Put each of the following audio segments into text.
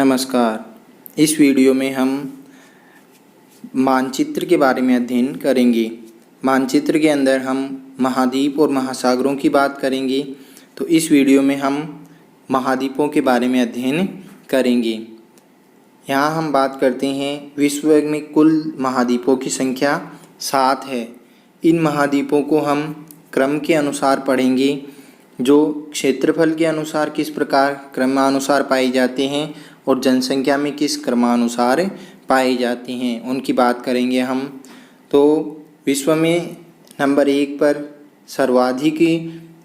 नमस्कार। इस वीडियो में हम मानचित्र के बारे में अध्ययन करेंगे। मानचित्र के अंदर हम महाद्वीप और महासागरों की बात करेंगे। तो इस वीडियो में हम महाद्वीपों के बारे में अध्ययन करेंगे। यहाँ हम बात करते हैं विश्व में कुल महाद्वीपों की संख्या 7 है। इन महाद्वीपों को हम क्रम के अनुसार पढ़ेंगे, जो क्षेत्रफल के अनुसार किस प्रकार क्रमानुसार पाए जाते हैं और जनसंख्या में किस क्रमानुसार पाई जाती हैं, उनकी बात करेंगे हम। तो विश्व में नंबर 1 पर सर्वाधिक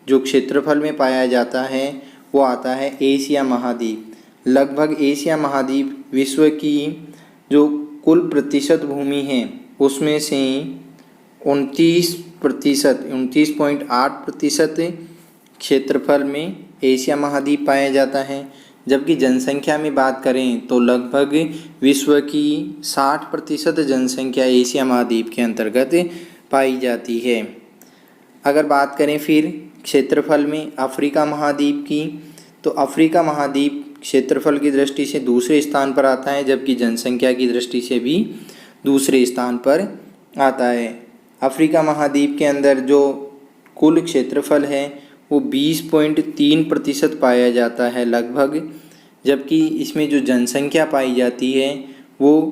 जो क्षेत्रफल में पाया जाता है वो आता है एशिया महाद्वीप। लगभग एशिया महाद्वीप विश्व की जो कुल प्रतिशत भूमि है उसमें से 29.8% क्षेत्रफल में एशिया महाद्वीप पाया जाता है। जबकि जनसंख्या में बात करें तो लगभग विश्व की 60% जनसंख्या एशिया महाद्वीप के अंतर्गत पाई जाती है। अगर बात करें फिर क्षेत्रफल में अफ्रीका महाद्वीप की, तो अफ्रीका महाद्वीप क्षेत्रफल की दृष्टि से दूसरे स्थान पर आता है, जबकि जनसंख्या की दृष्टि से भी दूसरे स्थान पर आता है। अफ्रीका महाद्वीप के अंदर जो कुल क्षेत्रफल है वो 20.3% पाया जाता है लगभग, जबकि इसमें जो जनसंख्या पाई जाती है वो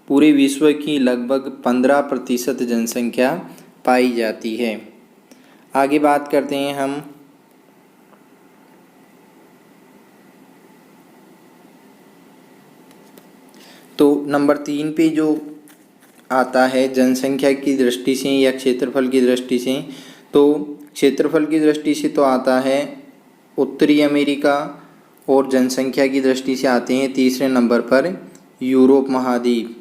पूरे विश्व की लगभग 15% जनसंख्या पाई जाती है। आगे बात करते हैं हम तो नंबर 3 पे जो आता है जनसंख्या की दृष्टि से या क्षेत्रफल की दृष्टि से, तो क्षेत्रफल की दृष्टि से तो आता है उत्तरी अमेरिका, और जनसंख्या की दृष्टि से आते हैं तीसरे नंबर पर यूरोप महाद्वीप।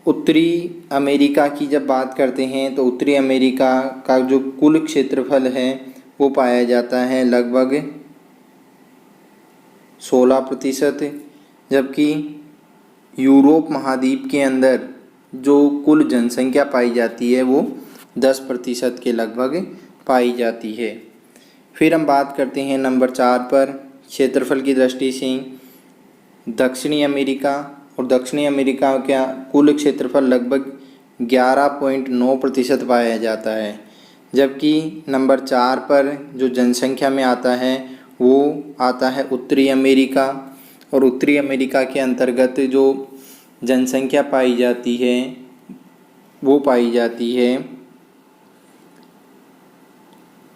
उत्तरी अमेरिका की जब बात करते हैं तो उत्तरी अमेरिका का जो कुल क्षेत्रफल है वो पाया जाता है लगभग 16%, जबकि यूरोप महाद्वीप के अंदर जो कुल जनसंख्या पाई जाती है वो 10% के लगभग पाई जाती है। फिर हम बात करते हैं नंबर 4 पर क्षेत्रफल की दृष्टि से दक्षिणी अमेरिका, और दक्षिणी अमेरिका का कुल क्षेत्रफल लगभग 11.9% पाया जाता है। जबकि नंबर 4 पर जो जनसंख्या में आता है वो आता है उत्तरी अमेरिका, और उत्तरी अमेरिका के अंतर्गत जो जनसंख्या पाई जाती है वो पाई जाती है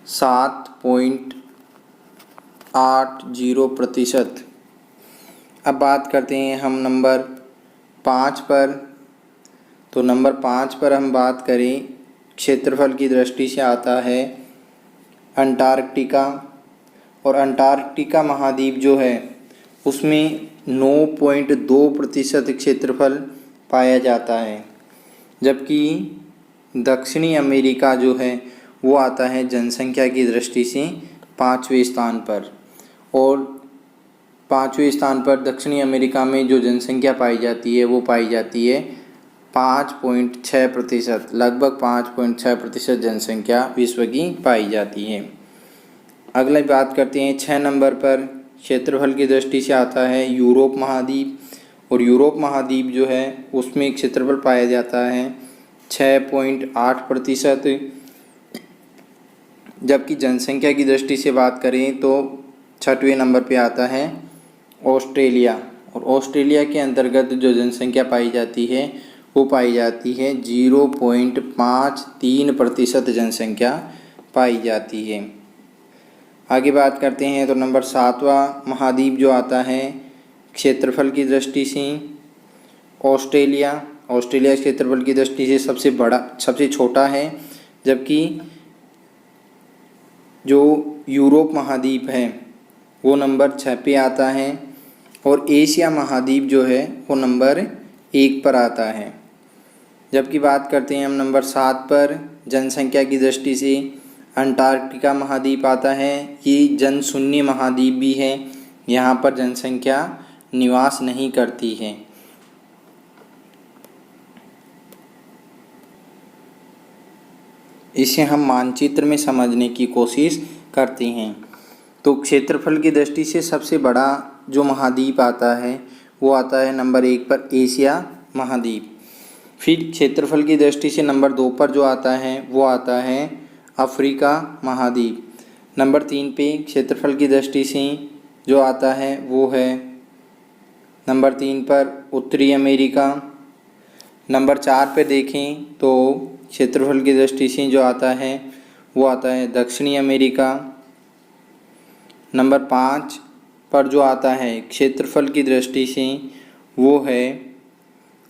7.80%। अब बात करते हैं हम नंबर 5 पर। तो नंबर 5 पर हम बात करें क्षेत्रफल की दृष्टि से आता है अंटार्कटिका, और अंटार्कटिका महाद्वीप जो है उसमें 9.2% क्षेत्रफल पाया जाता है। जबकि दक्षिणी अमेरिका जो है वो आता है जनसंख्या की दृष्टि से 5वें स्थान पर, और 5वें स्थान पर दक्षिणी अमेरिका में जो जनसंख्या पाई जाती है वो पाई जाती है 5.6%, लगभग 5.6% जनसंख्या विश्व की पाई जाती है। अगला बात करते हैं 6 नंबर पर क्षेत्रफल की दृष्टि से आता है यूरोप महाद्वीप, और यूरोप महाद्वीप जो है उसमें क्षेत्रफल पाया जाता है 6.8%, जबकि जनसंख्या की दृष्टि से बात करें तो 6वें नंबर पे आता है ऑस्ट्रेलिया, और ऑस्ट्रेलिया के अंतर्गत जो जनसंख्या पाई जाती है वो पाई जाती है 0.53% जनसंख्या पाई जाती है। आगे बात करते हैं तो नंबर 7वां महाद्वीप जो आता है क्षेत्रफल की दृष्टि से ऑस्ट्रेलिया। ऑस्ट्रेलिया क्षेत्रफल की दृष्टि से सबसे छोटा है, जबकि जो यूरोप महाद्वीप है वो नंबर 6 पे आता है, और एशिया महाद्वीप जो है वो नंबर 1 पर आता है। जबकि बात करते हैं हम नंबर 7 पर जनसंख्या की दृष्टि से अंटार्कटिका महाद्वीप आता है। ये जनशून्य महाद्वीप भी है, यहाँ पर जनसंख्या निवास नहीं करती है। इसे हम मानचित्र में समझने की कोशिश करते हैं। तो क्षेत्रफल की दृष्टि से सबसे बड़ा जो महाद्वीप आता है वो आता है नंबर 1 पर एशिया महाद्वीप। फिर क्षेत्रफल की दृष्टि से नंबर 2 पर जो आता है वो आता है अफ्रीका महाद्वीप। नंबर 3 पे क्षेत्रफल की दृष्टि से जो आता है वो है नंबर 3 पर उत्तरी अमेरिका। नंबर 4 पे देखें तो क्षेत्रफल की दृष्टि से जो आता है वो आता है दक्षिणी अमेरिका। नंबर 5 पर जो आता है क्षेत्रफल की दृष्टि से वो है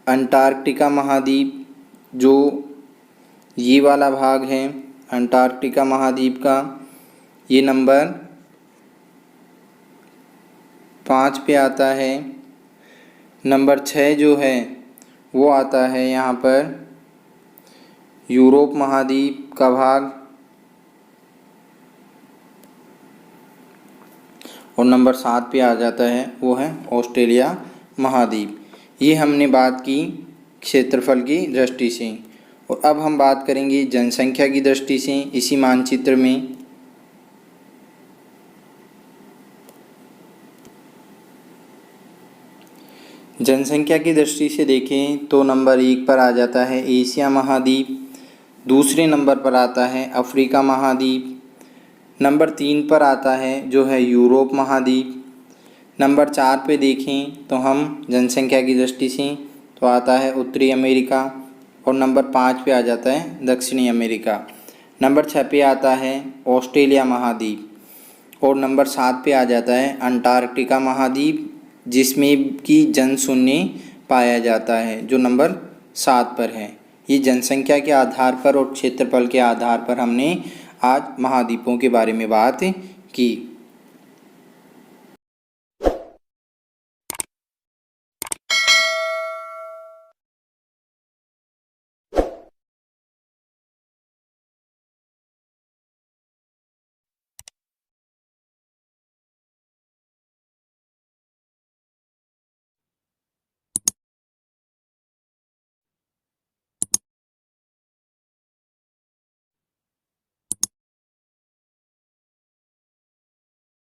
अंटार्कटिका महाद्वीप, जो ये वाला भाग है अंटार्कटिका महाद्वीप का, ये नंबर 5 पे आता है। नंबर 6 जो है वो आता है यहाँ पर यूरोप महाद्वीप का भाग, और नंबर 7 पे आ जाता है वो है ऑस्ट्रेलिया महाद्वीप। ये हमने बात की क्षेत्रफल की दृष्टि से। और अब हम बात करेंगे जनसंख्या की दृष्टि से इसी मानचित्र में। जनसंख्या की दृष्टि से देखें तो नंबर 1 पर आ जाता है एशिया महाद्वीप, दूसरे नंबर पर आता है अफ्रीका महाद्वीप, नंबर 3 पर आता है जो है यूरोप महाद्वीप। नंबर 4 पे देखें तो हम जनसंख्या की दृष्टि से तो आता है उत्तरी अमेरिका, और नंबर 5 पे आ जाता है दक्षिणी अमेरिका। नंबर 6 पे आता है ऑस्ट्रेलिया महाद्वीप, और नंबर 7 पे आ जाता है अंटार्कटिका महाद्वीप, जिसमें कि जनशून्य पाया जाता है, जो नंबर 7 पर है। ये जनसंख्या के आधार पर और क्षेत्रफल के आधार पर हमने आज महाद्वीपों के बारे में बात की।